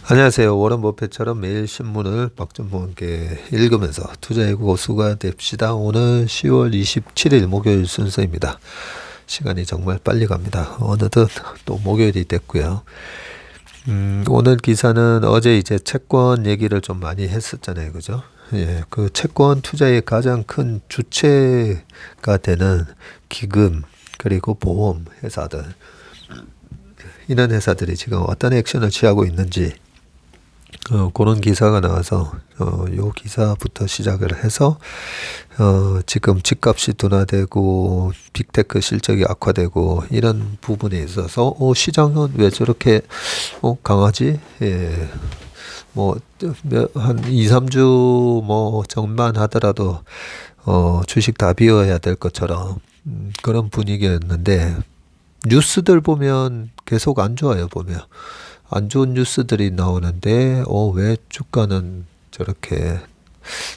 안녕하세요. 워런 버핏처럼 매일 신문을 박준범과 함께 읽으면서 투자의 고수가 됩시다. 오늘 10월 27일 목요일 순서입니다. 시간이 정말 빨리 갑니다. 어느덧 또 목요일이 됐고요. 오늘 기사는 어제 이제 채권 얘기를 좀 많이 했었잖아요. 그죠? 예, 그 채권 투자의 가장 큰 주체가 되는 기금, 그리고 보험 회사들. 이런 회사들이 지금 어떤 액션을 취하고 있는지, 그런 기사가 나와서 요 기사부터 시작을 해서 지금 집값이 둔화되고 빅테크 실적이 악화되고 이런 부분에 있어서 시장은 왜 저렇게 강하지? 예. 한 2, 3주 전만 하더라도 주식 다 비워야 될 것처럼 그런 분위기였는데, 뉴스들 보면 계속 안 좋아요. 보면 안 좋은 뉴스들이 나오는데 왜 주가는 저렇게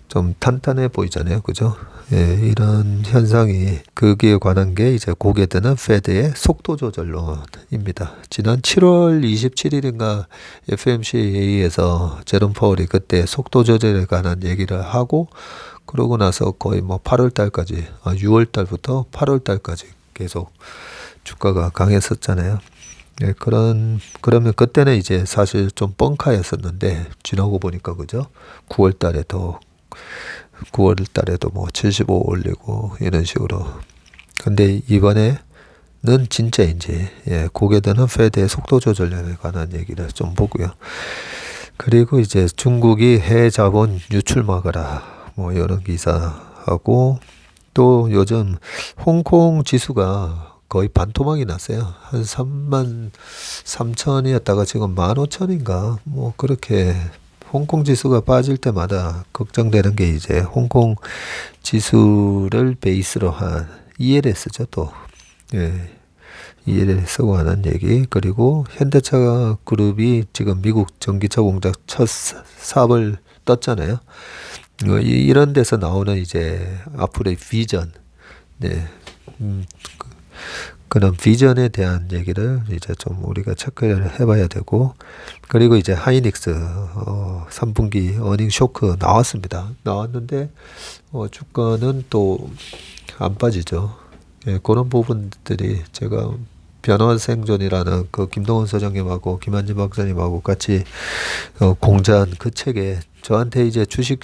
좀 탄탄해 보이잖아요. 그죠? 예, 이런 현상이, 거기에 관한 게 이제 고개 드는 페드의 속도 조절론입니다. 지난 7월 27일인가 FOMC에서 제롬 파월이 그때 속도 조절에 관한 얘기를 하고, 그러고 나서 거의 8월 달까지, 6월 달부터 8월 달까지 계속 주가가 강했었잖아요. 네, 그러면 그때는 이제 사실 좀 뻥카였었는데, 지나고 보니까, 그죠? 9월 달에도 75 올리고, 이런 식으로. 근데 이번에는 진짜인지, 고개 드는 페드의 속도 조절에 관한 얘기를 좀 보고요. 그리고 이제 중국이 해외 자본 유출 막아라, 이런 기사하고, 또 요즘 홍콩 지수가 거의 반토막이 났어요. 한 33,000이었다가 지금 15,000인가 그렇게. 홍콩 지수가 빠질 때마다 걱정되는 게 이제 홍콩 지수를 베이스로 한 ELS죠. 또 ELS라고 하는 얘기. 그리고 현대차 그룹이 지금 미국 전기차 공장 첫 사업을 떴잖아요. 이런 데서 나오는 이제 앞으로의 비전, 그런 비전에 대한 얘기를 이제 좀 우리가 체크를 해봐야 되고, 그리고 이제 하이닉스 3분기 어닝 쇼크 나왔는데 주가는 또 안 빠지죠. 그런 부분들이 제가 변화생존이라는 그 김동원 소장님하고 김한진 박사님하고 같이 공자한 그 책에, 저한테 이제 주식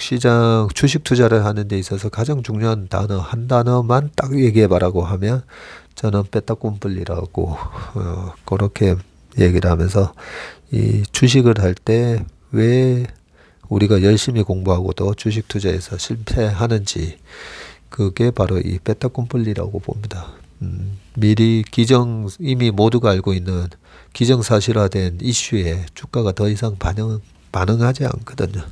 투자를 하는 데 있어서 가장 중요한 단어 한 단어만 딱 얘기해봐라고 하면 저는 빼딱꿈불리라고 그렇게 얘기를 하면서, 이 주식을 할 때 왜 우리가 열심히 공부하고도 주식 투자에서 실패하는지, 그게 바로 이 빼딱꿈불리라고 봅니다. 미리 이미 모두가 알고 있는 기정사실화된 이슈에 주가가 더 이상 반응하지 않거든요.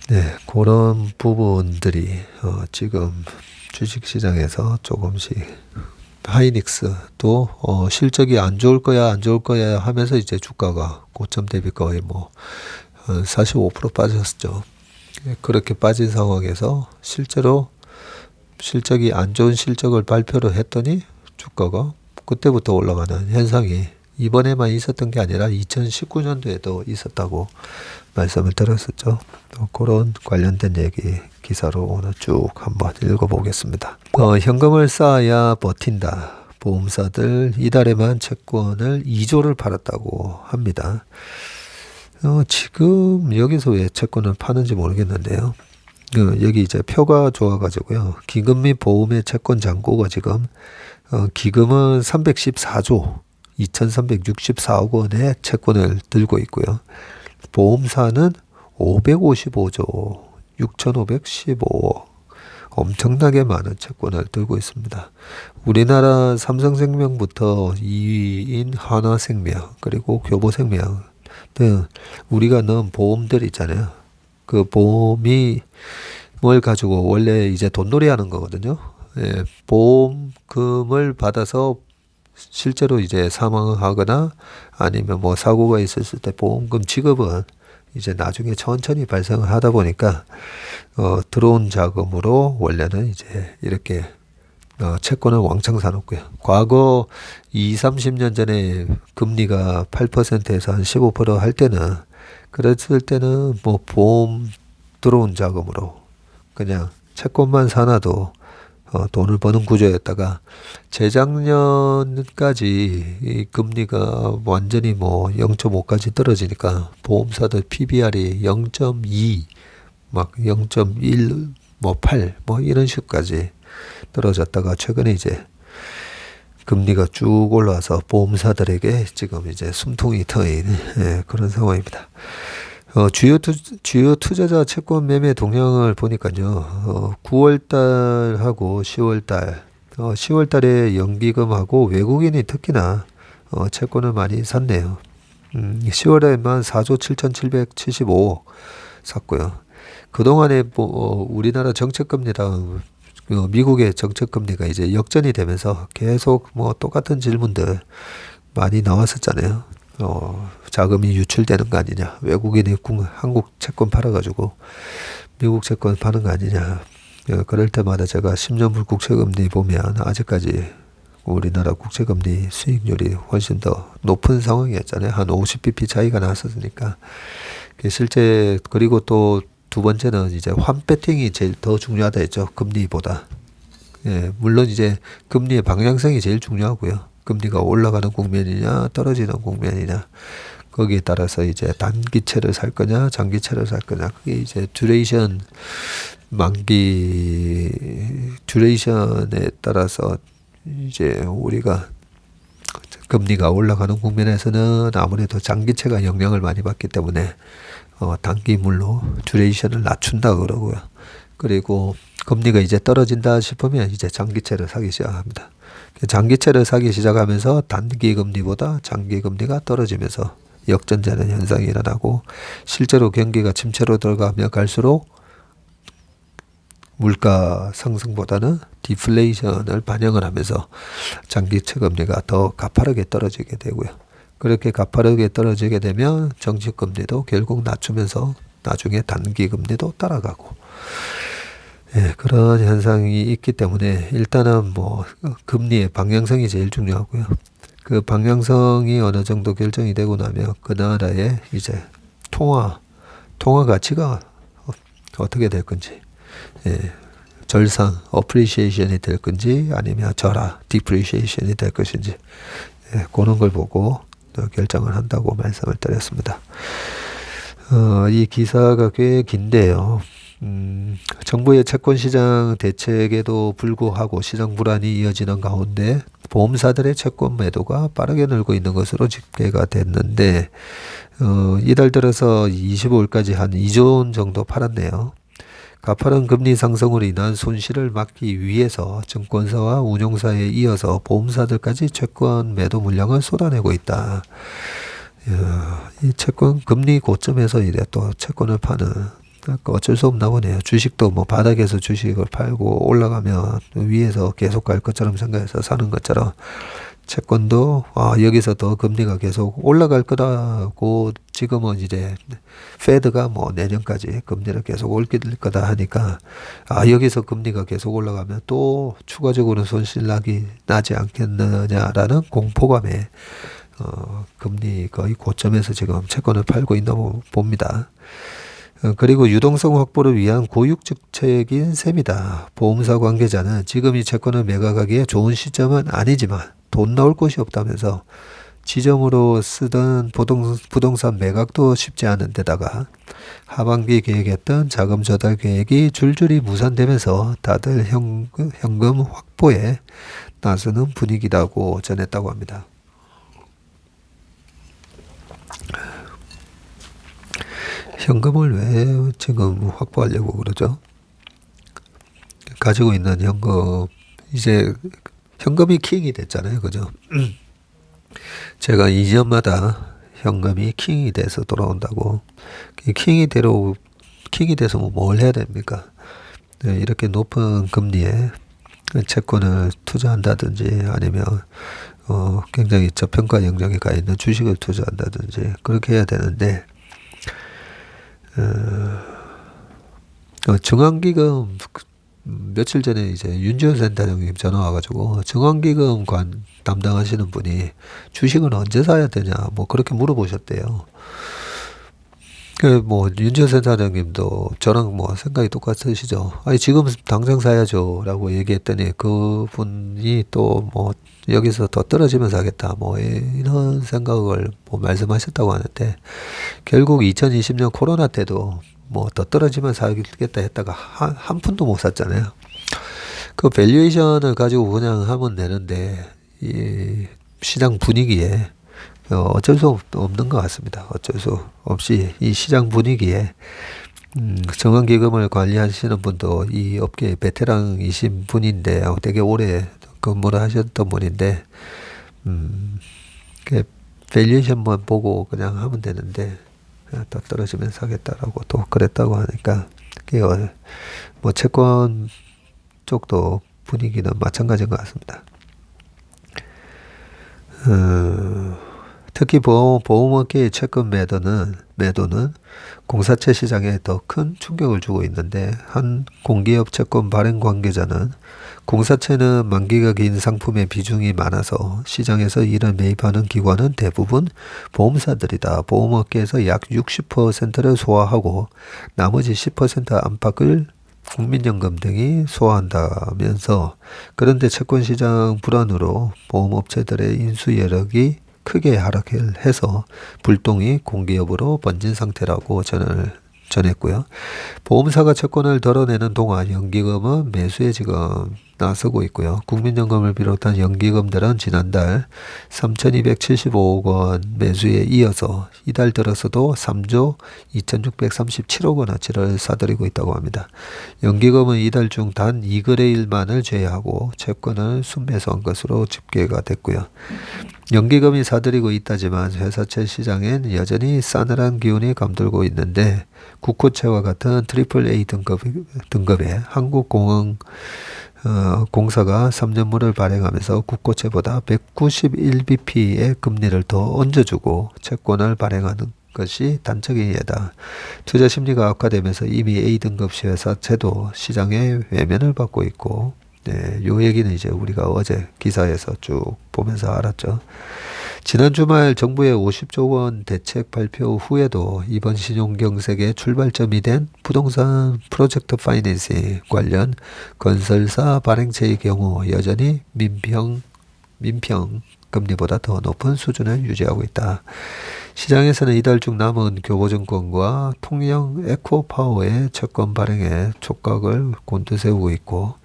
네, 그런 부분들이 지금 주식시장에서 조금씩, 하이닉스도 실적이 안 좋을 거야 하면서 이제 주가가 고점 대비 거의 45% 빠졌죠. 그렇게 빠진 상황에서 실제로 실적이 안 좋은 실적을 발표를 했더니 주가가 그때부터 올라가는 현상이 이번에만 있었던 게 아니라 2019년도에도 있었다고 말씀을 드렸었죠. 그런 관련된 얘기 기사로 오늘 쭉 한번 읽어보겠습니다. 현금을 쌓아야 버틴다. 보험사들 이달에만 채권을 2조를 팔았다고 합니다. 지금 여기서 왜 채권을 파는지 모르겠는데요. 여기 이제 표가 좋아가지고요. 기금 및 보험의 채권 잔고가 지금, 기금은 314조 2364억 원의 채권을 들고 있고요. 보험사는 555조 6515억, 엄청나게 많은 채권을 들고 있습니다. 우리나라 삼성생명부터 2위인 하나생명, 그리고 교보생명 등 우리가 넣은 보험들 있잖아요. 그 보험을 가지고 원래 이제 돈놀이 하는 거거든요. 보험금을 받아서 실제로 이제 사망하거나 아니면 사고가 있었을 때 보험금 지급은 이제 나중에 천천히 발생을 하다 보니까 들어온 자금으로 원래는 이제 이렇게 채권을 왕창 사놓고요. 과거 2, 30년 전에 금리가 8%에서 한 15%할 때는, 그랬을 때는 뭐 보험 들어온 자금으로 그냥 채권만 사놔도 돈을 버는 구조였다가, 재작년까지 이 금리가 완전히 뭐 0.5까지 떨어지니까 보험사들 PBR이 0.2, 막 0.1, 뭐 8, 뭐 이런 식까지 떨어졌다가, 최근에 이제 금리가 쭉 올라와서 보험사들에게 지금 이제 숨통이 트인 그런 상황입니다. 주요 투자자 채권 매매 동향을 보니까요, 9월달하고 10월달, 10월달에 연기금하고 외국인이 특히나 채권을 많이 샀네요. 10월에만 4조 7,775억 샀고요. 그동안에 뭐 우리나라 정책금리랑 미국의 정책금리가 이제 역전이 되면서 계속 뭐 똑같은 질문들 많이 나왔었잖아요. 자금이 유출되는 거 아니냐, 외국인이 한국 채권 팔아가지고 미국 채권 파는 거 아니냐. 그럴 때마다 제가 10년물 국채금리 보면 아직까지 우리나라 국채금리 수익률이 훨씬 더 높은 상황이었잖아요. 한 50bp 차이가 났었으니까. 실제, 그리고 또 두 번째는 이제 환배팅이 제일 더 중요하다 했죠, 금리보다. 물론 이제 금리의 방향성이 제일 중요하고요. 금리가 올라가는 국면이냐 떨어지는 국면이냐, 거기에 따라서 이제 단기채를 살 거냐 장기채를 살 거냐, 그게 이제 듀레이션에 따라서 이제 우리가 금리가 올라가는 국면에서는 아무래도 장기채가 영향을 많이 받기 때문에 단기물로 듀레이션을 낮춘다 그러고요. 그리고 금리가 이제 떨어진다 싶으면 이제 장기채를 사기 시작합니다. 장기채를 사기 시작하면서 단기 금리보다 장기 금리가 떨어지면서 역전되는 현상이 일어나고, 실제로 경기가 침체로 들어가며 갈수록 물가 상승보다는 디플레이션을 반영을 하면서 장기채 금리가 더 가파르게 떨어지게 되고요. 그렇게 가파르게 떨어지게 되면 정책금리도 결국 낮추면서 나중에 단기금리도 따라가고, 그런 현상이 있기 때문에 일단은 뭐 금리의 방향성이 제일 중요하고요. 그 방향성이 어느 정도 결정이 되고 나면 그 나라의 이제 통화 가치가 어떻게 될 건지, 절상 어프리시에이션이 될 건지 아니면 절하 디프리시에이션이 될 것인지, 그런 걸 보고 결정을 한다고 말씀을 드렸습니다. 이 기사가 꽤 긴데요. 정부의 채권시장 대책에도 불구하고 시장 불안이 이어지는 가운데 보험사들의 채권 매도가 빠르게 늘고 있는 것으로 집계가 됐는데, 이달 들어서 25일까지 한 2조 원 정도 팔았네요. 가파른 금리 상승으로 인한 손실을 막기 위해서 증권사와 운용사에 이어서 보험사들까지 채권 매도 물량을 쏟아내고 있다. 이 채권 금리 고점에서 이래 또 채권을 파는, 어쩔 수 없나 보네요. 주식도 뭐 바닥에서 주식을 팔고 올라가면 위에서 계속 갈 것처럼 생각해서 사는 것처럼, 채권도 여기서 더 금리가 계속 올라갈 거다고, 지금은 이제 페드가 뭐 내년까지 금리를 계속 올릴 거다 하니까, 여기서 금리가 계속 올라가면 또 추가적으로 손실 나지 않겠느냐라는 공포감에 금리 거의 고점에서 지금 채권을 팔고 있다고 봅니다. 그리고 유동성 확보를 위한 고육정책인 셈이다. 보험사 관계자는 지금 이 채권을 매각하기에 좋은 시점은 아니지만 돈 나올 곳이 없다면서 지점으로 쓰던 부동산 매각도 쉽지 않은 데다가 하반기 계획했던 자금 조달 계획이 줄줄이 무산되면서 다들 현금 확보에 나서는 분위기라고 전했다고 합니다. 현금을 왜 지금 확보하려고 그러죠? 가지고 있는 현금, 이제 현금이 킹이 됐잖아요. 그죠? 제가 2년마다 현금이 킹이 돼서 돌아온다고. 킹이 돼서 뭘 해야 됩니까? 이렇게 높은 금리에 채권을 투자한다든지 아니면 굉장히 저평가 영역에 가 있는 주식을 투자한다든지 그렇게 해야 되는데, 중앙기금 며칠 전에 이제 윤지호 센터장님 전화 와가지고 정환기금 담당하시는 분이 주식은 언제 사야 되냐 뭐 그렇게 물어보셨대요. 그 뭐 윤지호 센터장님도 저랑 뭐 생각이 똑같으시죠. 아니 지금 당장 사야죠라고 얘기했더니 그분이 또 뭐 여기서 더 떨어지면 사겠다 뭐 이런 생각을 뭐 말씀하셨다고 하는데 결국 2020년 코로나 때도 뭐 더 떨어지면 사겠다 했다가 한 푼도 못 샀잖아요. 그 밸류에이션을 가지고 그냥 하면 되는데 이 시장 분위기에 어쩔 수 없는 것 같습니다. 어쩔 수 없이 이 시장 분위기에 정환기금을 관리하시는 분도 이 업계의 베테랑이신 분인데 되게 오래 근무를 하셨던 분인데 밸류에이션만 보고 그냥 하면 되는데 더 떨어지면 사겠다라고 또 그랬다고 하니까 뭐 채권 쪽도 분위기는 마찬가지인 것 같습니다. 특히 보험업계의 채권 매도는 공사채 시장에 더 큰 충격을 주고 있는데 한 공기업 채권 발행 관계자는 공사채는 만기가 긴 상품의 비중이 많아서 시장에서 이를 매입하는 기관은 대부분 보험사들이다. 보험업계에서 약 60%를 소화하고 나머지 10% 안팎을 국민연금 등이 소화한다면서 그런데 채권시장 불안으로 보험업체들의 인수 여력이 크게 하락해서 불똥이 공기업으로 번진 상태라고 전했고요. 보험사가 채권을 덜어내는 동안 연기금은 매수에 지금 나서고 있고요. 국민연금을 비롯한 연기금들은 지난달 3,275억 원 매수에 이어서 이달 들어서도 3조 2,637억 원어치를 사들이고 있다고 합니다. 연기금은 이달 중 단 2거래일만을 제외하고 채권을 순매수한 것으로 집계가 됐고요. 연기금이 사들이고 있다지만 회사채 시장엔 여전히 싸늘한 기운이 감돌고 있는데 국호채와 같은 AAA 등급의 한국공사가 3년물을 발행하면서 국고채보다 191bp의 금리를 더 얹어주고 채권을 발행하는 것이 단적인 예다. 투자 심리가 악화되면서 이미 A등급 회사채도 시장의 외면을 받고 있고 네, 요 얘기는 이제 우리가 어제 기사에서 쭉 보면서 알았죠. 지난 주말 정부의 50조 원 대책 발표 후에도 이번 신용경색의 출발점이 된 부동산 프로젝트 파이낸싱 관련 건설사 발행체의 경우 여전히 민평 금리보다 더 높은 수준을 유지하고 있다. 시장에서는 이달 중 남은 교보증권과 통영 에코파워의 채권 발행에 촉각을 곤두세우고 있고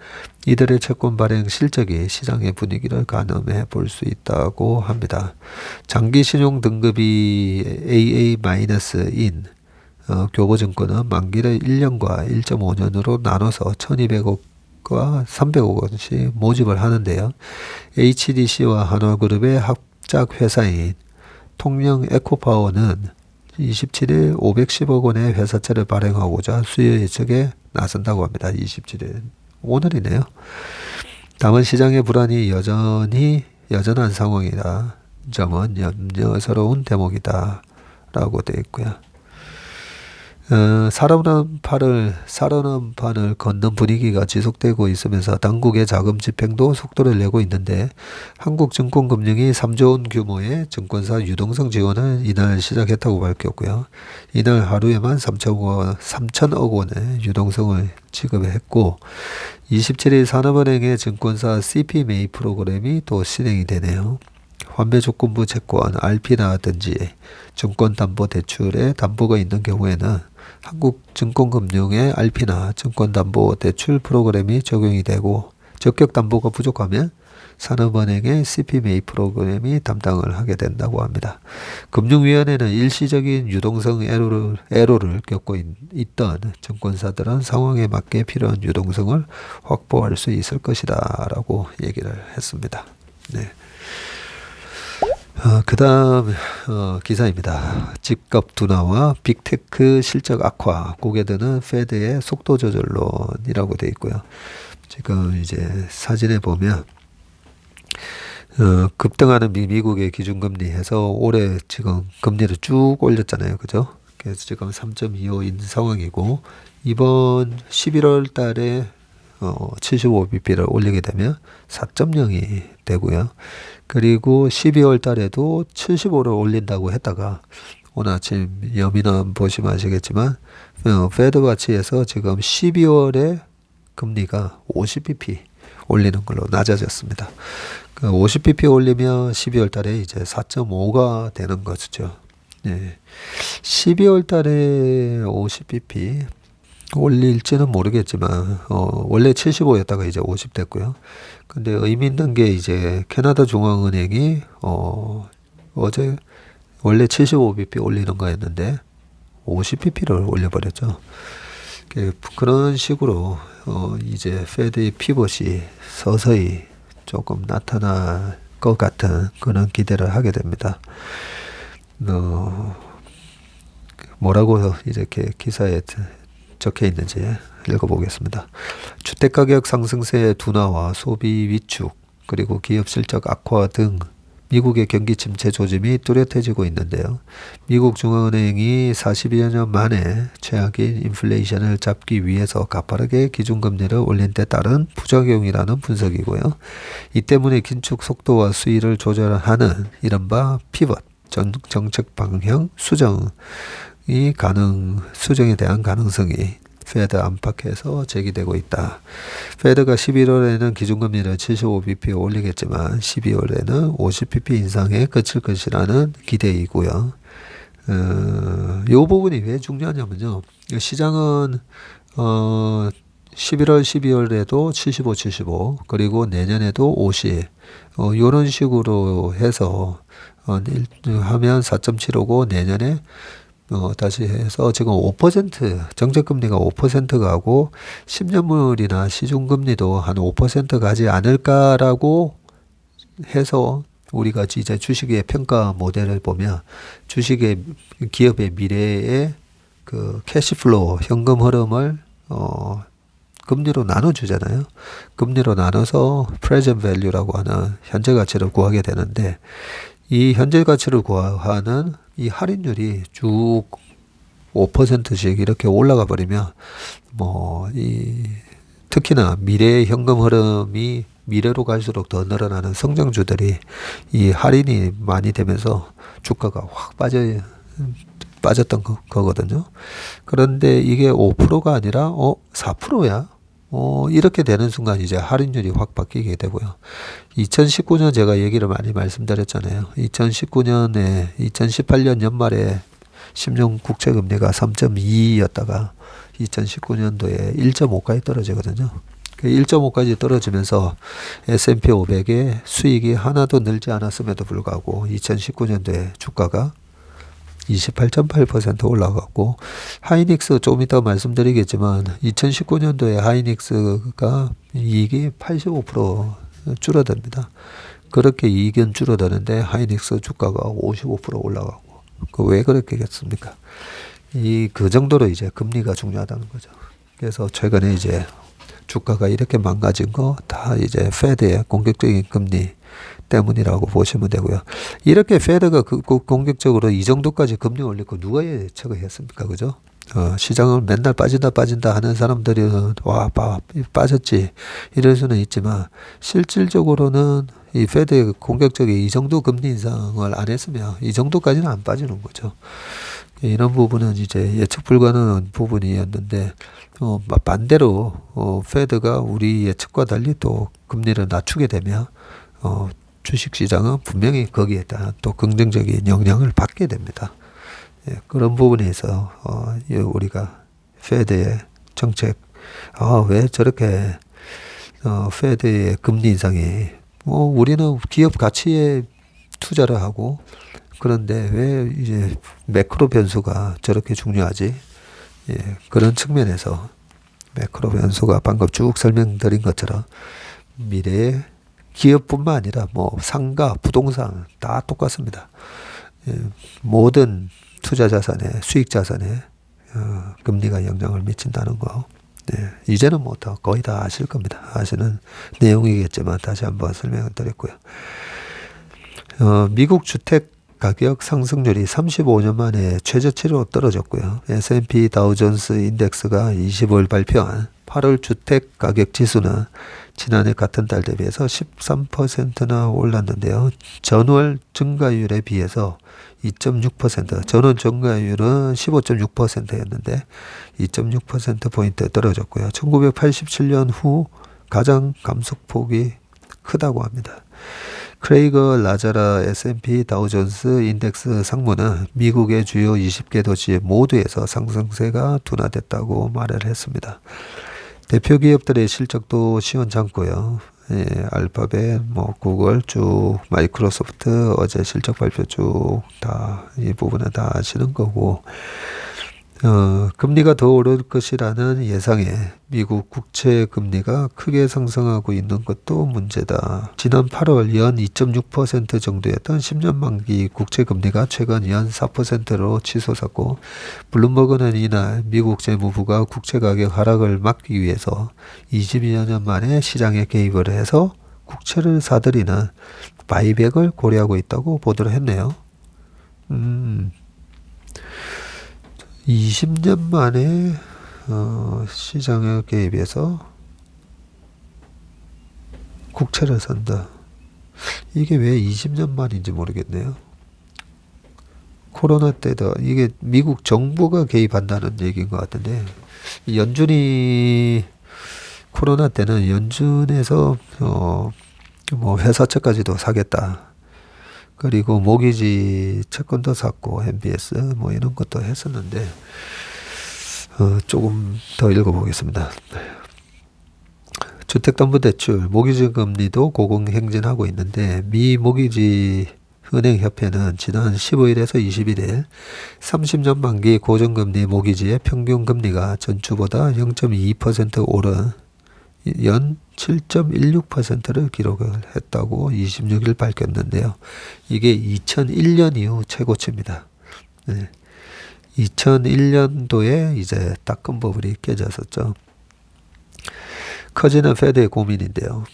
이들의 채권 발행 실적이 시장의 분위기를 가늠해 볼 수 있다고 합니다. 장기 신용 등급이 AA-인 교보증권은 만기를 1년과 1.5년으로 나눠서 1,200억과 300억 원씩 모집을 하는데요. HDC와 한화그룹의 합작 회사인 통영 에코파워는 27일 510억 원의 회사채를 발행하고자 수요 예측에 나선다고 합니다. 27일 오늘이네요. 다만 시장의 불안이 여전한 상황이다. 점은 염려스러운 대목이다. 라고 되어 있고요. 살아난 판을 걷는 분위기가 지속되고 있으면서 당국의 자금 집행도 속도를 내고 있는데 한국증권금융이 3조 원 규모의 증권사 유동성 지원을 이날 시작했다고 밝혔고요. 이날 하루에만 3천억 원의 유동성을 지급했고 27일 산업은행의 증권사 CP 매입 프로그램이 또 진행이 되네요. 환매조건부 채권 RP라든지 증권담보대출에 담보가 있는 경우에는 한국증권금융의 RP나 증권담보대출 프로그램이 적용이 되고 적격담보가 부족하면 산업은행의 CP 매입 프로그램이 담당을 하게 된다고 합니다. 금융위원회는 일시적인 유동성 애로를 겪고 있던 증권사들은 상황에 맞게 필요한 유동성을 확보할 수 있을 것이다 라고 얘기를 했습니다. 네. 그 다음 기사입니다. 집값 둔화와 빅테크 실적 악화, 고개 드는 페드의 속도 조절론이라고 되어 있고요. 지금 이제 사진에 보면 급등하는 미국의 기준금리 해서 올해 지금 금리를 쭉 올렸잖아요. 그죠? 그래서 지금 3.25인 상황이고 이번 11월 달에 75bp를 올리게 되면 4.0이 되고요. 그리고 12월 달에도 75를 올린다고 했다가 오늘 아침 여민원 보시면 아시겠지만 페드 와치에서 지금 12월에 금리가 50bp 올리는 걸로 낮아졌습니다. 그 50bp 올리면 12월 달에 이제 4.5가 되는 거죠. 예. 12월 달에 50bp 올릴지는 모르겠지만 원래 75였다가 이제 50 됐고요. 근데 의미 있는 게 이제 캐나다 중앙은행이 어제 원래 75bp 올리는 거였는데 50bp를 올려버렸죠. 그런 식으로 이제 페드의 피벗이 서서히 조금 나타날 것 같은 그런 기대를 하게 됩니다. 뭐라고 이렇게 기사에 적혀 있는지 읽어보겠습니다. 주택가격 상승세의 둔화와 소비 위축 그리고 기업 실적 악화 등 미국의 경기 침체 조짐이 뚜렷해지고 있는데요. 미국 중앙은행이 40여 년 만에 최악인 인플레이션을 잡기 위해서 가파르게 기준금리를 올린 데 따른 부작용이라는 분석이고요. 이 때문에 긴축 속도와 수위를 조절하는 이른바 피벗, 정책 방향 수정에 대한 가능성이 페드 안팎에서 제기되고 있다. 페드가 11월에는 기준금리를 75bp 올리겠지만 12월에는 50bp 인상에 그칠 것이라는 기대이고요. 이 부분이 왜 중요하냐면요. 시장은 11월, 12월에도 75, 75 그리고 내년에도 50 이런 식으로 해서 하면 4.75고 내년에 다시 해서 지금 5% 정책금리가 5% 가고 10년물이나 시중금리도 한 5% 가지 않을까라고 해서 우리가 이제 주식의 평가 모델을 보면 주식의 기업의 미래의 그 캐시플로우 현금 흐름을 금리로 나눠주잖아요. 금리로 나눠서 프레젠트 밸류라고 하는 현재 가치를 구하게 되는데 이 현재 가치를 구하는 이 할인율이 쭉 5%씩 이렇게 올라가 버리면 특히나 미래의 현금 흐름이 미래로 갈수록 더 늘어나는 성장주들이 이 할인이 많이 되면서 주가가 확 빠졌던 거거든요. 그런데 이게 5%가 아니라 4%야. 이렇게 되는 순간 이제 할인율이 확 바뀌게 되고요. 2019년 제가 얘기를 많이 말씀드렸잖아요. 2018년 연말에 10년 국채 금리가 3.2였다가 2019년도에 1.5까지 떨어지거든요. 1.5까지 떨어지면서 S&P 500의 수익이 하나도 늘지 않았음에도 불구하고 2019년도에 주가가 28.8% 올라갔고 하이닉스 좀 이따 말씀드리겠지만 2019년도에 하이닉스가 이익이 85% 줄어듭니다. 그렇게 이익은 줄어드는데 하이닉스 주가가 55% 올라가고 왜 그렇겠습니까? 그 정도로 이제 금리가 중요하다는 거죠. 그래서 최근에 이제 주가가 이렇게 망가진 거 다 이제 페드의 공격적인 금리 때문이라고 보시면 되고요. 이렇게 페드가 공격적으로 이 정도까지 금리 올리고 누가 예측을 했습니까? 그죠? 시장을 맨날 빠진다 하는 사람들은 빠졌지 이럴 수는 있지만 실질적으로는 이 페드의 공격적인 이 정도 금리 인상을 안 했으면 이 정도까지는 안 빠지는 거죠. 이런 부분은 이제 예측 불가능한 부분이었는데 반대로 페드가 우리 예측과 달리 또 금리를 낮추게 되면 주식시장은 분명히 거기에 대한 또 긍정적인 영향을 받게 됩니다. 그런 부분에서 우리가 페드의 정책 왜 저렇게 페드의 금리 인상이 우리는 기업 가치에 투자를 하고 그런데 왜 이제 매크로 변수가 저렇게 중요하지? 그런 측면에서 매크로 변수가 방금 쭉 설명드린 것처럼 미래의 기업뿐만 아니라 상가, 부동산 다 똑같습니다. 모든 투자 자산에 수익 자산에 금리가 영향을 미친다는 거. 이제는 거의 다 아실 겁니다. 아시는 내용이겠지만 다시 한번 설명을 드렸고요. 미국 주택 가격 상승률이 35년 만에 최저치로 떨어졌고요. S&P 다우존스 인덱스가 25일 발표한 8월 주택 가격 지수는 지난해 같은 달 대비해서 13%나 올랐는데요. 전월 증가율에 비해서 2.6%, 전월 증가율은 15.6%였는데 2.6%포인트 떨어졌고요. 1987년 후 가장 감소폭이 크다고 합니다. 크레이거 라자라 S&P 다우존스 인덱스 상무는 미국의 주요 20개 도시 모두에서 상승세가 둔화됐다고 말을 했습니다. 대표 기업들의 실적도 시원찮고요. 예, 알파벳, 구글 쭉, 마이크로소프트 어제 실적 발표 쭉 다 이 부분은 다 아시는 거고, 금리가 더 오를 것이라는 예상에 미국 국채 금리가 크게 상승하고 있는 것도 문제다. 지난 8월 연 2.6% 정도였던 10년 만기 국채 금리가 최근 연 4%로 치솟았고, 블룸버그는 이날 미국 재무부가 국채 가격 하락을 막기 위해서 22여 년 만에 시장에 개입을 해서 국채를 사들이는 바이백을 고려하고 있다고 보도를 했네요. 20년 만에 시장에 개입해서 국채를 산다. 이게 왜 20년 만인지 모르겠네요. 코로나 때도 이게 미국 정부가 개입한다는 얘기인 것 같은데, 연준이 코로나 때는 연준에서 회사채까지도 사겠다. 그리고 모기지 채권도 샀고 MBS 이런 것도 했었는데, 조금 더 읽어보겠습니다. 주택담보대출 모기지 금리도 고공행진하고 있는데, 미 모기지 은행협회는 지난 15일에서 21일 30년 만기 고정금리 모기지의 평균 금리가 전주보다 0.2% 오른 연 7.16%를 기록을 했다고 26일 밝혔는데요. 이게 2001년 이후 최고치입니다. 네. 2001년도에 이제 닷컴 버블이 깨졌었죠. 커지는 페드의 고민인데요.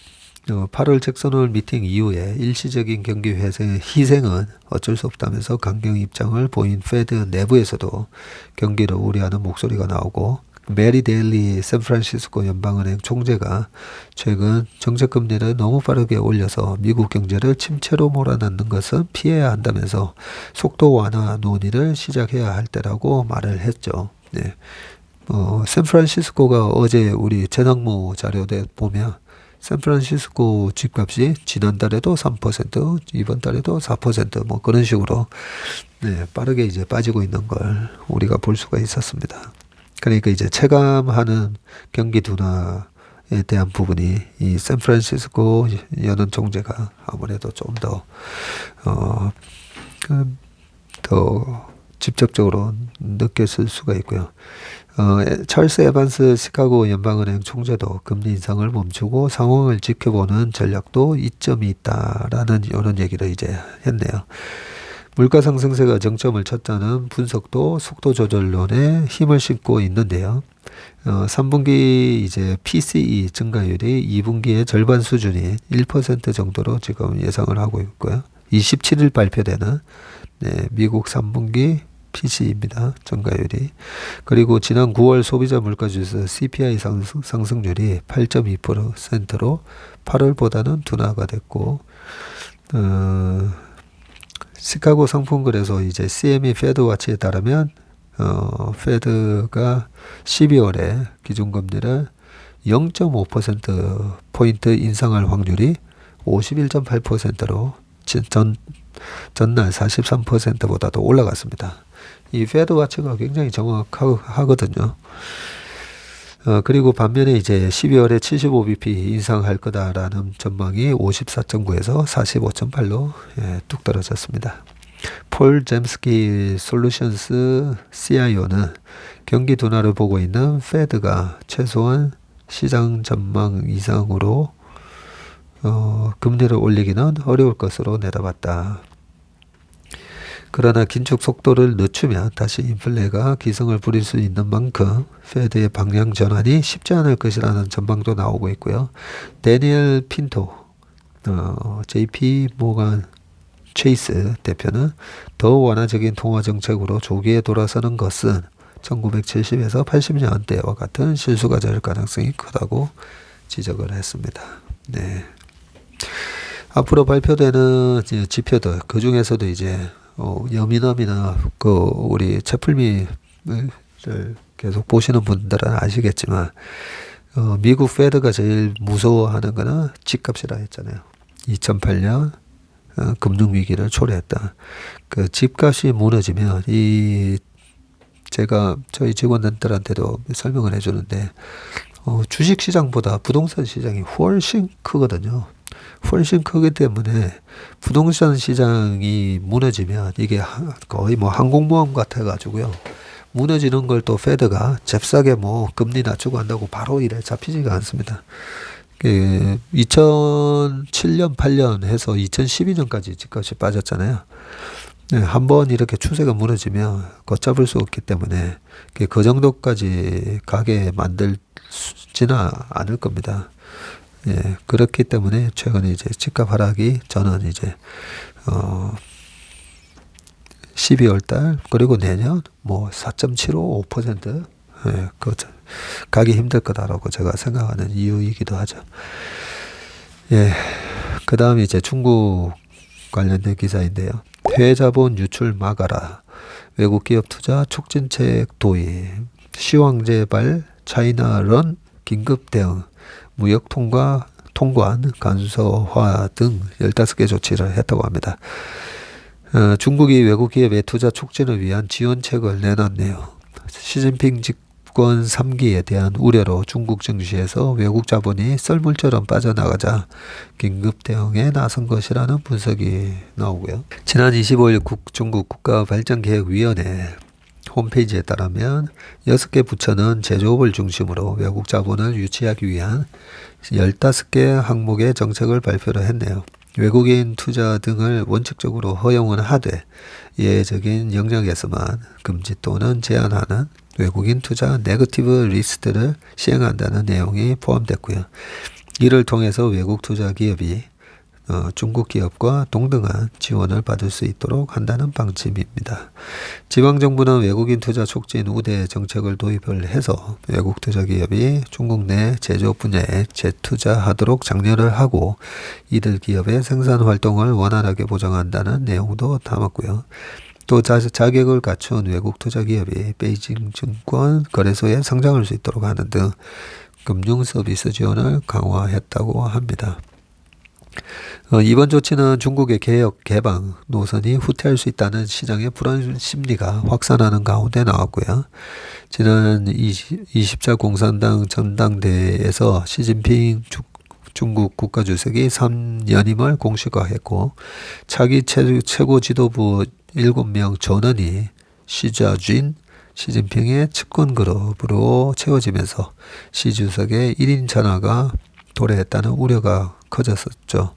8월 잭슨 홀 미팅 이후에 일시적인 경기 희생은 어쩔 수 없다면서 강경 입장을 보인 페드 내부에서도 경기를 우려하는 목소리가 나오고, 메리 데일리 샌프란시스코 연방은행 총재가 최근 정책금리를 너무 빠르게 올려서 미국 경제를 침체로 몰아넣는 것은 피해야 한다면서 속도 완화 논의를 시작해야 할 때라고 말을 했죠. 네. 샌프란시스코가 어제 우리 재난무 자료에 보면 샌프란시스코 집값이 지난달에도 3%, 이번 달에도 4% 그런 식으로 빠르게 이제 빠지고 있는 걸 우리가 볼 수가 있었습니다. 그러니까 이제 체감하는 경기 둔화에 대한 부분이 이 샌프란시스코 연은 총재가 아무래도 좀 더 직접적으로 느꼈을 수가 있고요. 찰스 에반스 시카고 연방은행 총재도 금리 인상을 멈추고 상황을 지켜보는 전략도 이점이 있다라는 이런 얘기를 이제 했네요. 물가 상승세가 정점을 쳤다는 분석도 속도 조절론에 힘을 싣고 있는데요. 3분기 이제 PCE 증가율이 2분기의 절반 수준인 1% 정도로 지금 예상을 하고 있고요. 27일 발표되는 미국 3분기 PCE입니다. 증가율이. 그리고 지난 9월 소비자 물가지수 CPI 상승률이 8.2%로 8월보다는 둔화가 됐고, 시카고 상품거래소 이제 CME 페드와치에 따르면 페드가 12월에 기준금리를 0.5%포인트 인상할 확률이 51.8%로 전날 43%보다도 올라갔습니다. 이 페드와치가 굉장히 정확하거든요. 그리고 반면에 이제 12월에 75bp 인상할 거다라는 전망이 54.9에서 45.8로 뚝 떨어졌습니다. 폴 잼스키 솔루션스 CIO는 경기 둔화를 보고 있는 페드가 최소한 시장 전망 이상으로 금리를 올리기는 어려울 것으로 내다봤다. 그러나 긴축 속도를 늦추면 다시 인플레가 기승을 부릴 수 있는 만큼 페드의 방향 전환이 쉽지 않을 것이라는 전망도 나오고 있고요. 데니엘 핀토 JP 모간 체이스 대표는 더 완화적인 통화 정책으로 조기에 돌아서는 것은 1970에서 80년대와 같은 실수가 될 가능성이 크다고 지적을 했습니다. 네. 앞으로 발표되는 이제 지표들, 그 중에서도 이제 여미남이나 우리 채플미를 계속 보시는 분들은 아시겠지만 미국 페드가 제일 무서워하는 거는 집값이라 했잖아요. 2008년 금융위기를 초래했다. 그 집값이 무너지면 제가 저희 직원들한테도 설명을 해주는데 주식시장보다 부동산 시장이 훨씬 크거든요. 훨씬 크기 때문에 부동산 시장이 무너지면 이게 거의 뭐 항공모함 같아가지고요. 무너지는 걸 또 페드가 잽싸게 뭐 금리 낮추고 한다고 바로 이래 잡히지가 않습니다. 2007년, 8년 해서 2012년까지 집값이 빠졌잖아요. 네, 한번 이렇게 추세가 무너지면 걷잡을 수 없기 때문에 그 정도까지 가게 만들지는 않을 겁니다. 예, 그렇기 때문에 최근에 이제 집값 하락이 저는 이제 12월 달 그리고 내년 뭐 4.75% 예, 가기 힘들 거다라고 제가 생각하는 이유이기도 하죠. 예, 그 다음에 이제 중국 관련된 기사인데요. 해외 자본 유출 막아라. 외국 기업 투자 촉진책 도입. 시황제발 차이나런 긴급 대응. 무역 통관 간소화 등 15개 조치를 했다고 합니다. 중국이 외국 기업의 투자 촉진을 위한 지원책을 내놨네요. 시진핑 집권 3기에 대한 우려로 중국 증시에서 외국 자본이 썰물처럼 빠져나가자 긴급 대응에 나선 것이라는 분석이 나오고요. 지난 25일 중국 국가발전계획위원회 홈페이지에 따르면 6개 부처는 제조업을 중심으로 외국 자본을 유치하기 위한 15개 항목의 정책을 발표를 했네요. 외국인 투자 등을 원칙적으로 허용은 하되 예외적인 영역에서만 금지 또는 제한하는 외국인 투자 네거티브 리스트를 시행한다는 내용이 포함됐고요. 이를 통해서 외국 투자 기업이 중국 기업과 동등한 지원을 받을 수 있도록 한다는 방침입니다. 지방정부는 외국인 투자 촉진 우대 정책을 도입을 해서 외국 투자 기업이 중국 내 제조업 분야에 재투자하도록 장려를 하고 이들 기업의 생산 활동을 원활하게 보장한다는 내용도 담았고요. 또 자격을 갖춘 외국 투자 기업이 베이징 증권 거래소에 상장할 수 있도록 하는 등 금융 서비스 지원을 강화했다고 합니다. 이번 조치는 중국의 개혁 개방 노선이 후퇴할 수 있다는 시장의 불안 심리가 확산하는 가운데 나왔고요. 지난 20차 공산당 전당대회에서 시진핑 중국 국가주석이 3연임을 공식화했고 차기 최고 지도부 7명 전원이 시진핑의 측근 그룹으로 채워지면서 시 주석의 1인 전화가 도래했다는 우려가 커졌었죠.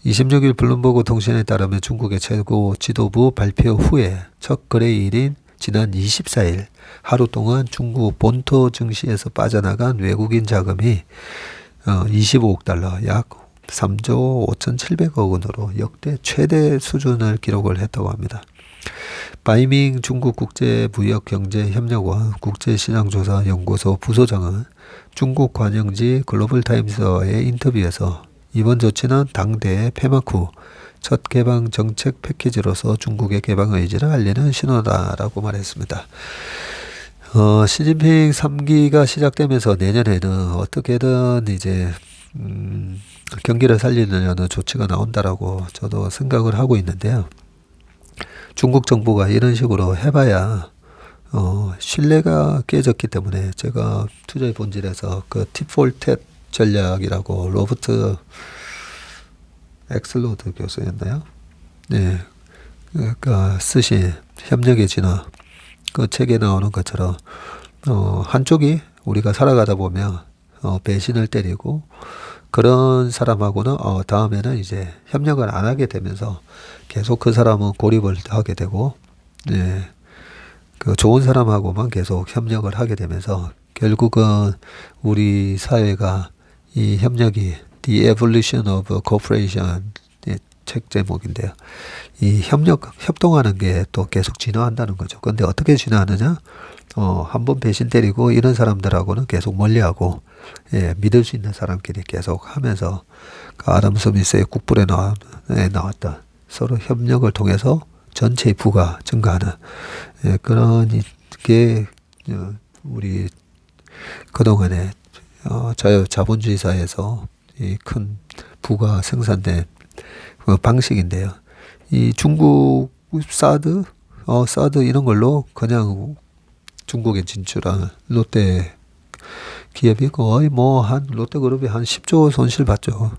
26일 블룸버그 통신에 따르면 중국의 최고 지도부 발표 후에 첫 거래일인 지난 24일 하루 동안 중국 본토 증시에서 빠져나간 외국인 자금이 25억 달러 약 3조 5,700억 원으로 역대 최대 수준을 기록을 했다고 합니다. 바이밍 중국 국제무역경제협력원 국제시장조사연구소 부소장은 중국 관영지 글로벌타임스와의 인터뷰에서 이번 조치는 당대의 폐막 후 첫 개방 정책 패키지로서 중국의 개방 의지를 알리는 신호다라고 말했습니다. 시진핑 3기가 시작되면서 내년에는 어떻게든 이제 경기를 살리려는 조치가 나온다라고 저도 생각을 하고 있는데요. 중국 정부가 이런 식으로 해봐야 신뢰가 깨졌기 때문에 제가 투자의 본질에서 그 팁폴텟 전략이라고 로버트 엑슬로드 교수였나요? 네, 그러니까 쓰신 협력의 진화 그 책에 나오는 것처럼 한쪽이 우리가 살아가다 보면 배신을 때리고 그런 사람하고는 다음에는 이제 협력을 안 하게 되면서 계속 그 사람은 고립을 하게 되고 네, 그 좋은 사람하고만 계속 협력을 하게 되면서 결국은 우리 사회가 이 협력이 The Evolution of Cooperation 책 제목인데요. 이 협동하는 게 또 계속 진화한다는 거죠. 근데 어떻게 진화하느냐? 한번 배신 때리고 이런 사람들하고는 계속 멀리하고, 예, 믿을 수 있는 사람끼리 계속 하면서 그 아담 스미스의 국불에 나왔던 서로 협력을 통해서 전체의 부가 증가하는, 예, 그런 게 우리 그동안에 자본주의 사회에서 이 큰 부가 생산된 그 방식인데요. 이 중국 사드 이런 걸로 그냥 중국에 진출한 롯데 기업이 거의 뭐 한 롯데그룹이 한 10조 손실 봤죠.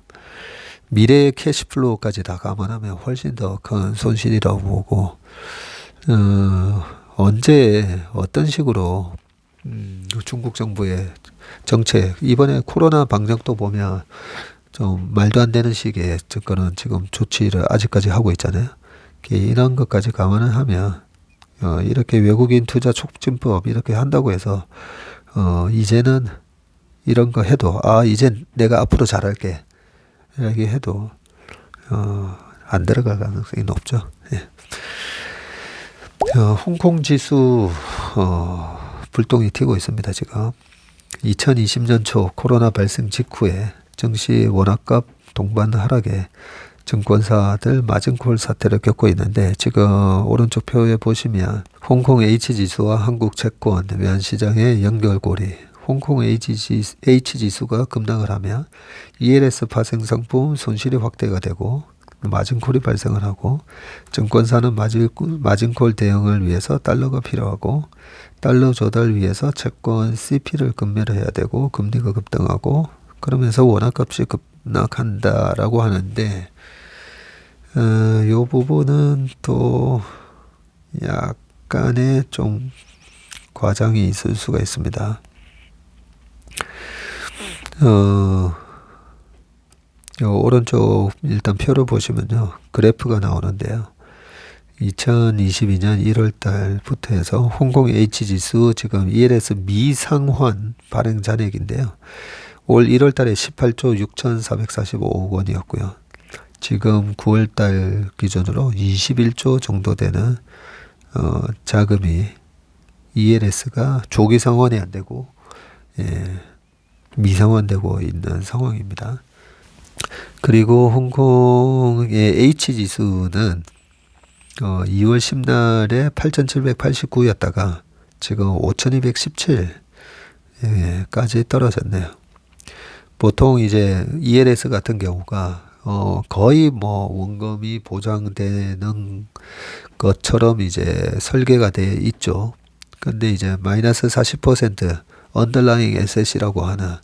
미래의 캐시플로우까지 다 감안하면 훨씬 더 큰 손실이라고 보고, 언제 어떤 식으로 중국 정부의 정책, 이번에 코로나 방역도 보면 좀 말도 안 되는 식의 접근은 지금 조치를 아직까지 하고 있잖아요. 이런 것까지 감안을 하면 이렇게 외국인 투자 촉진법 이렇게 한다고 해서 이제는 이런 거 해도 이제 내가 앞으로 잘할게 이렇게 해도 안 들어갈 가능성이 높죠. 예. 홍콩 지수 불똥이 튀고 있습니다. 지금 2020년 초 코로나 발생 직후에 증시 원화값 동반 하락에 증권사들 마진콜 사태를 겪고 있는데, 지금 오른쪽 표에 보시면 홍콩 H지수와 한국 채권 외환시장의 연결고리, 홍콩 H지수가 급락을 하면 ELS 파생 상품 손실이 확대가 되고 마진콜이 발생을 하고, 증권사는 마진콜 대응을 위해서 달러가 필요하고, 달러 조달 위해서 채권 CP를 금매를 해야 되고, 금리가 급등하고, 그러면서 원화값이 급락한다라고 하는데, 요 부분은 또 약간의 좀 과장이 있을 수가 있습니다. 요 오른쪽 일단 표를 보시면요, 그래프가 나오는데요. 2022년 1월 달부터 해서 홍콩 H지수 지금 ELS 미상환 발행 잔액인데요. 올 1월 달에 18조 6,445억 원이었고요. 지금 9월 달 기준으로 21조 정도 되는 자금이 ELS가 조기 상환이 안 되고, 예, 미상환되고 있는 상황입니다. 그리고 홍콩의 H지수는 2월 10날에 8,789였다가 지금 5,217까지 떨어졌네요. 보통 이제 ELS 같은 경우가 거의 뭐 원금이 보장되는 것처럼 이제 설계가 돼 있죠. 근데 이제 마이너스 40% 언더라잉 에셋이라고 하는,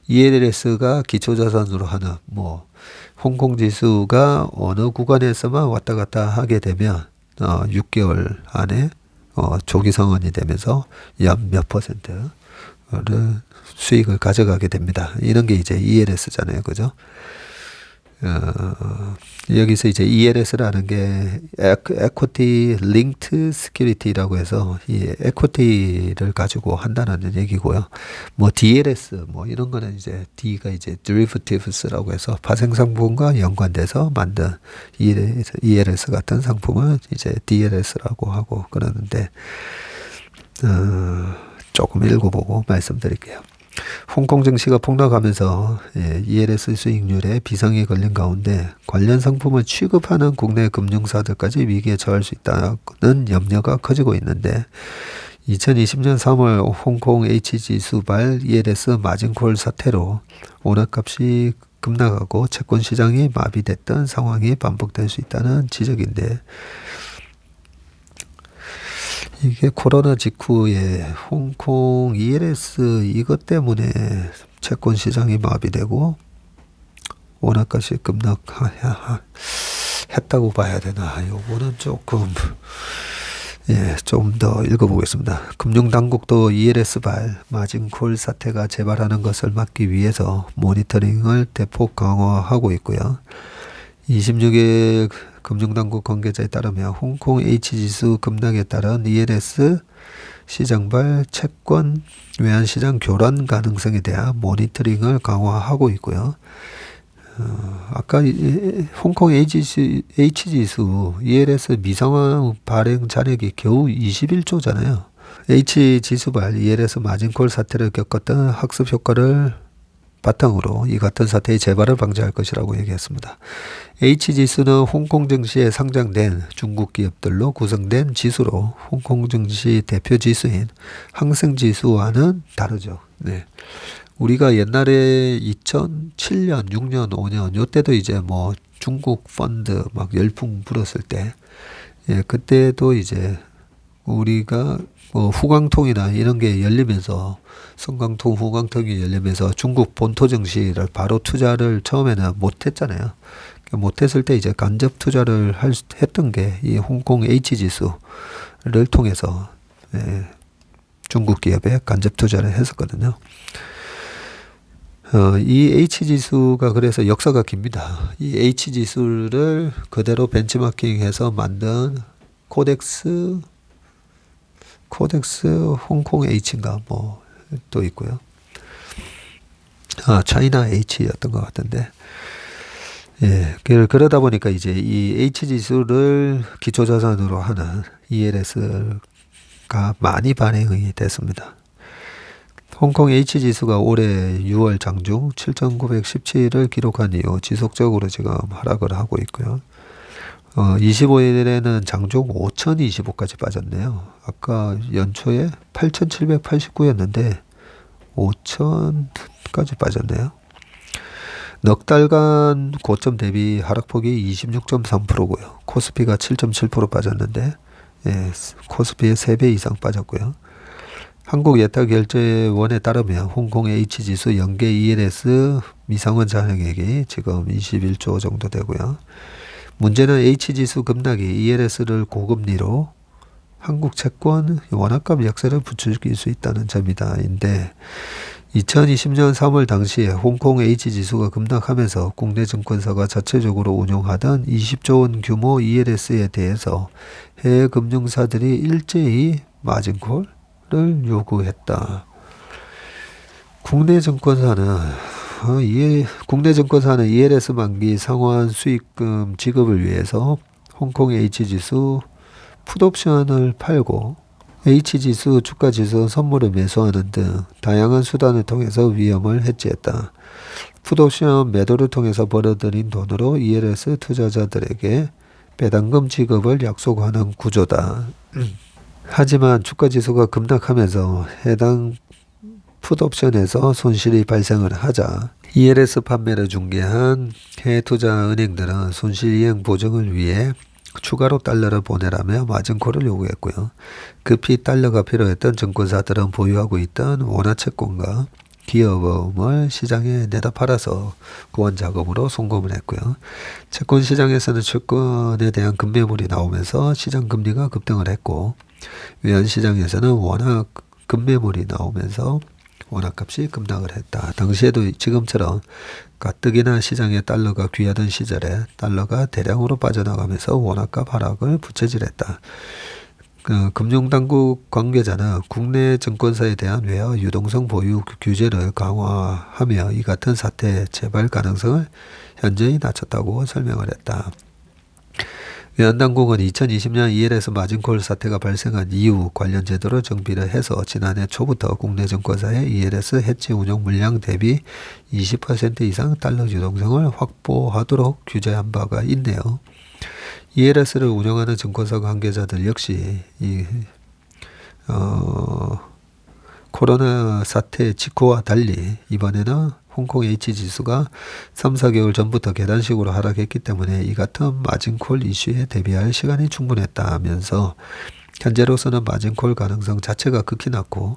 ELS가 기초자산으로 하는 뭐 홍콩 지수가 어느 구간에서만 왔다 갔다 하게 되면 6개월 안에 조기 상환이 되면서 약 몇 퍼센트를 수익을 가져가게 됩니다. 이런 게 이제 ELS잖아요. 그죠? 여기서 이제 ELS라는 게 Equity Linked Security라고 해서 이 equity를 가지고 한다는 얘기고요. 뭐 DLS 뭐 이런 거는 이제 D가 이제 Derivatives라고 해서 파생 상품과 연관돼서 만든 ELS 같은 상품을 이제 DLS라고 하고 그러는데, 조금 읽어보고 말씀드릴게요. 홍콩 증시가 폭락하면서 ELS 수익률에 비상이 걸린 가운데 관련 상품을 취급하는 국내 금융사들까지 위기에 처할 수 있다는 염려가 커지고 있는데, 2020년 3월 홍콩 H지수발 ELS 마진콜 사태로 원화값이 급락하고 채권 시장이 마비됐던 상황이 반복될 수 있다는 지적인데, 이게 코로나 직후에 홍콩 ELS 이것 때문에 채권 시장이 마비되고 원화값이 급락했다고 봐야 되나? 요거는 조금 좀 더 읽어보겠습니다. 금융당국도 ELS발 마진콜 사태가 재발하는 것을 막기 위해서 모니터링을 대폭 강화하고 있고요. 26일 금융당국 관계자에 따르면 홍콩 H지수 급락에 따른 ELS 시장발 채권 외환시장 교란 가능성에 대한 모니터링을 강화하고 있고요. 아까 홍콩 H지수 ELS 미상황 발행 잔액이 겨우 21조잖아요. H지수발 ELS 마진콜 사태를 겪었던 학습 효과를 바탕으로 이 같은 사태의 재발을 방지할 것이라고 얘기했습니다. H지수는 홍콩 증시에 상장된 중국 기업들로 구성된 지수로 홍콩 증시 대표 지수인 항생지수와는 다르죠. 네. 우리가 옛날에 2007년, 6년, 5년 요때도 이제 뭐 중국 펀드 막 열풍 불었을 때, 예, 그때도 이제 우리가 뭐 후광통이나 이런 게 열리면서 성광통, 후광통이 열리면서 중국 본토 증시를 바로 투자를 처음에는 못했잖아요. 못했을 때 이제 간접 투자를 했던 게 이 홍콩 H지수를 통해서, 예, 중국 기업에 간접 투자를 했었거든요. 이 H지수가 그래서 역사가 깁니다. 이 H지수를 그대로 벤치마킹해서 만든 코덱스 홍콩 H인가 뭐 또 있고요. 차이나 H였던 것 같은데. 예, 그러다 보니까 이제 이 H지수를 기초자산으로 하는 ELS가 많이 반영이 됐습니다. 홍콩 H지수가 올해 6월 장중 7,917을 기록한 이후 지속적으로 지금 하락을 하고 있고요. 25일에는 장중 5,025까지 빠졌네요. 아까 연초에 8,789였는데 5,000까지 빠졌네요. 넉 달간 고점 대비 하락폭이 26.3%고요. 코스피가 7.7% 빠졌는데, 예, 코스피의 3배 이상 빠졌고요. 한국예탁결제원에 따르면 홍콩 H지수 연계 ELS 미상원 잔액이 지금 21조 정도 되고요. 문제는 H지수 급락이 ELS를 고금리로 한국 채권 원화값 약세를 부추길 수 있다는 점이다. 인데 2020년 3월 당시에 홍콩 H지수가 급락하면서 국내 증권사가 자체적으로 운용하던 20조 원 규모 ELS에 대해서 해외 금융사들이 일제히 마진콜을 요구했다. 국내 증권사는 ELS 만기 상환 수익금 지급을 위해서 홍콩 H지수 풋옵션을 팔고 H지수 주가지수 선물을 매수하는 등 다양한 수단을 통해서 위험을 해지했다. 풋옵션 매도를 통해서 벌어들인 돈으로 ELS 투자자들에게 배당금 지급을 약속하는 구조다. 하지만 주가지수가 급락하면서 해당 풋옵션에서 손실이 발생을 하자 ELS 판매를 중개한 해외투자은행들은 손실이행 보증을 위해 추가로 달러를 보내라며 마진콜을 요구했고요. 급히 달러가 필요했던 증권사들은 보유하고 있던 원화채권과 기업음을 시장에 내다 팔아서 구원 자금으로 송금을 했고요. 채권 시장에서는 채권에 대한 급매물이 나오면서 시장 금리가 급등을 했고, 외환 시장에서는 원화 급매물이 나오면서 원화값이 급락을 했다. 당시에도 지금처럼 가뜩이나 시장에 달러가 귀하던 시절에 달러가 대량으로 빠져나가면서 원화값 하락을 부채질했다. 금융당국 관계자는 국내 증권사에 대한 외화 유동성 보유 규제를 강화하며 이 같은 사태 재발 가능성을 현저히 낮췄다고 설명을 했다. 외환당국은 2020년 ELS 마진콜 사태가 발생한 이후 관련 제도를 정비를 해서 지난해 초부터 국내 증권사의 ELS 해치 운용 물량 대비 20% 이상 달러 유동성을 확보하도록 규제한 바가 있네요. ELS를 운영하는 증권사 관계자들 역시 코로나 사태 직후와 달리 이번에는 홍콩 H지수가 3, 4개월 전부터 계단식으로 하락했기 때문에 이 같은 마진콜 이슈에 대비할 시간이 충분했다면서 현재로서는 마진콜 가능성 자체가 극히 낮고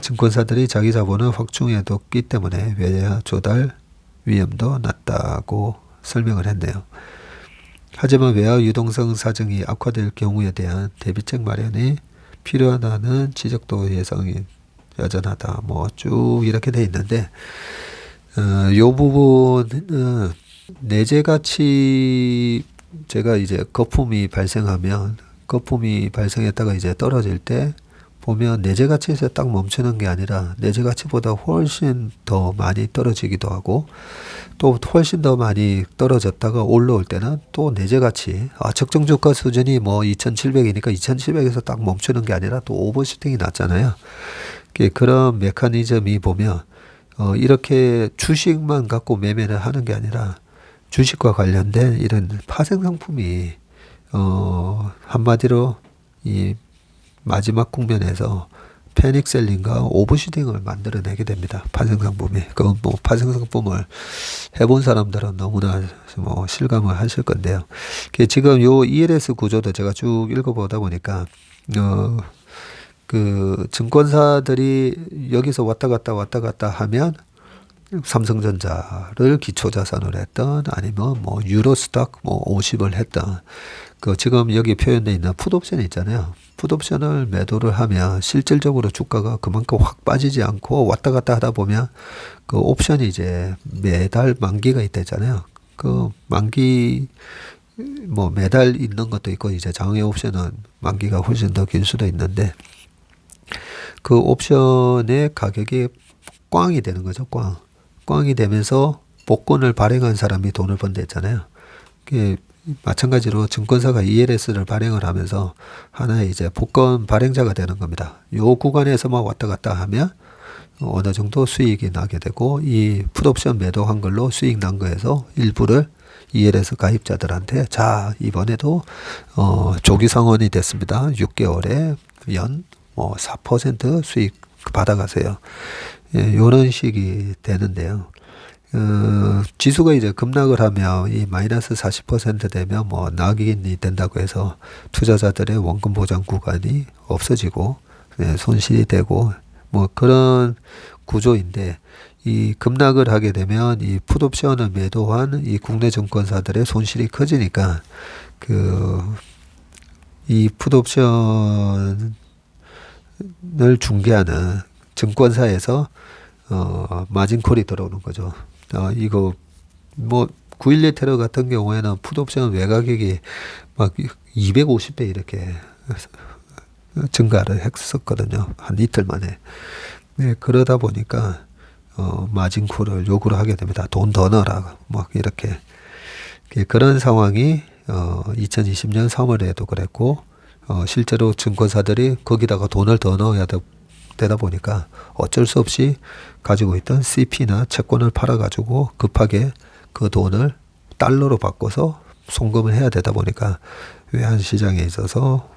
증권사들이 자기 자본을 확충해뒀기 때문에 외화 조달 위험도 낮다고 설명을 했네요. 하지만 외화 유동성 사정이 악화될 경우에 대한 대비책 마련이 필요하다는 지적도 예상이 여전하다. 뭐 쭉 이렇게 돼 있는데 요 부분은 내재 가치 제가 이제 거품이 발생했다가 이제 떨어질 때 보면 내재 가치에서 딱 멈추는 게 아니라 내재 가치보다 훨씬 더 많이 떨어지기도 하고 또 훨씬 더 많이 떨어졌다가 올라올 때는 또 내재 가치 적정 주가 수준이 뭐 2,700이니까 2,700에서 딱 멈추는 게 아니라 또 오버슈팅이 났잖아요. 그런 메커니즘이 보면 이렇게 주식만 갖고 매매를 하는 게 아니라 주식과 관련된 이런 파생 상품이 한마디로 이 마지막 국면에서 패닉 셀링과 오버슈팅을 만들어내게 됩니다. 파생 상품이. 그 뭐 파생 상품을 해본 사람들은 너무나 뭐 실감을 하실 건데요. 지금 요 ELS 구조도 제가 쭉 읽어보다 보니까 그 증권사들이 여기서 왔다 갔다 하면 삼성전자를 기초자산으로 했던 아니면 뭐 유로스탁 뭐 50을 했던 그 지금 여기 표현되어 있는 풋옵션 있잖아요. 풋옵션을 매도를 하면 실질적으로 주가가 그만큼 확 빠지지 않고 왔다 갔다 하다 보면 그 옵션이 이제 매달 만기가 있다잖아요. 그 만기 뭐 매달 있는 것도 있고 이제 장외 옵션은 만기가 훨씬 더 길 수도 있는데 그 옵션의 가격이 꽝이 되는 거죠. 꽝이 되면서 복권을 발행한 사람이 돈을 번다 했잖아요. 마찬가지로 증권사가 ELS를 발행을 하면서 하나의 이제 복권 발행자가 되는 겁니다. 요 구간에서만 왔다 갔다 하면 어느 정도 수익이 나게 되고 이 풋옵션 매도한 걸로 수익 난 거에서 일부를 ELS 가입자들한테 자 이번에도 조기 상환이 됐습니다. 6개월에 연 뭐 4% 수익 받아가세요. 요런 식이 되는데요. 지수가 이제 급락을 하면 이 마이너스 40% 되면 뭐 낙인이 된다고 해서 투자자들의 원금 보장 구간이 없어지고 손실이 되고 뭐 그런 구조인데 이 급락을 하게 되면 이 풋옵션을 매도한 이 국내 증권사들의 손실이 커지니까 이 풋옵션을 중개하는 증권사에서 마진콜이 들어오는 거죠. 이거 뭐 9.11 테러 같은 경우에는 풋옵션 외가격이 막 250배 이렇게 증가를 했었거든요. 한 이틀 만에. 네, 그러다 보니까 마진콜을 요구를 하게 됩니다. 돈 더 넣어라. 막 이렇게 그런 상황이 2020년 3월에도 그랬고 실제로 증권사들이 거기다가 돈을 더 넣어야 되다 보니까 어쩔 수 없이 가지고 있던 CP나 채권을 팔아가지고 급하게 그 돈을 달러로 바꿔서 송금을 해야 되다 보니까 외환시장에 있어서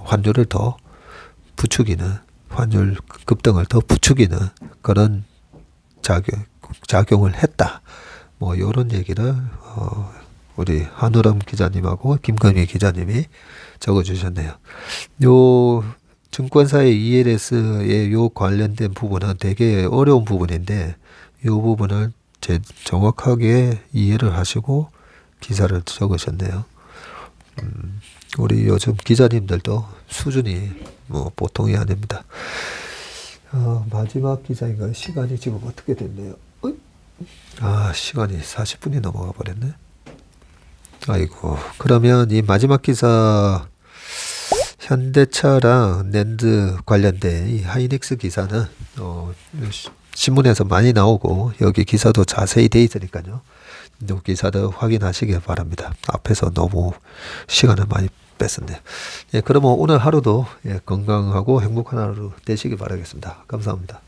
환율을 더 부추기는 환율 급등을 더 부추기는 그런 작용을 했다. 뭐 이런 얘기를 우리 한우람 기자님하고 김건희 기자님이 적어주셨네요. 요 증권사의 ELS에 요 관련된 부분은 되게 어려운 부분인데 요 부분을 정확하게 이해를 하시고 기사를 적으셨네요. 우리 요즘 기자님들도 수준이 뭐 보통이 아닙니다. 마지막 기사인가요? 시간이 지금 어떻게 됐네요. 시간이 40분이 넘어가 버렸네. 아이고, 그러면 이 마지막 기사 현대차랑 낸드 관련된 이 하이닉스 기사는 신문에서 많이 나오고 여기 기사도 자세히 돼 있으니까요. 이 기사도 확인하시길 바랍니다. 앞에서 너무 시간을 많이 뺐었네요. 그러면 오늘 하루도 건강하고 행복한 하루 되시길 바라겠습니다. 감사합니다.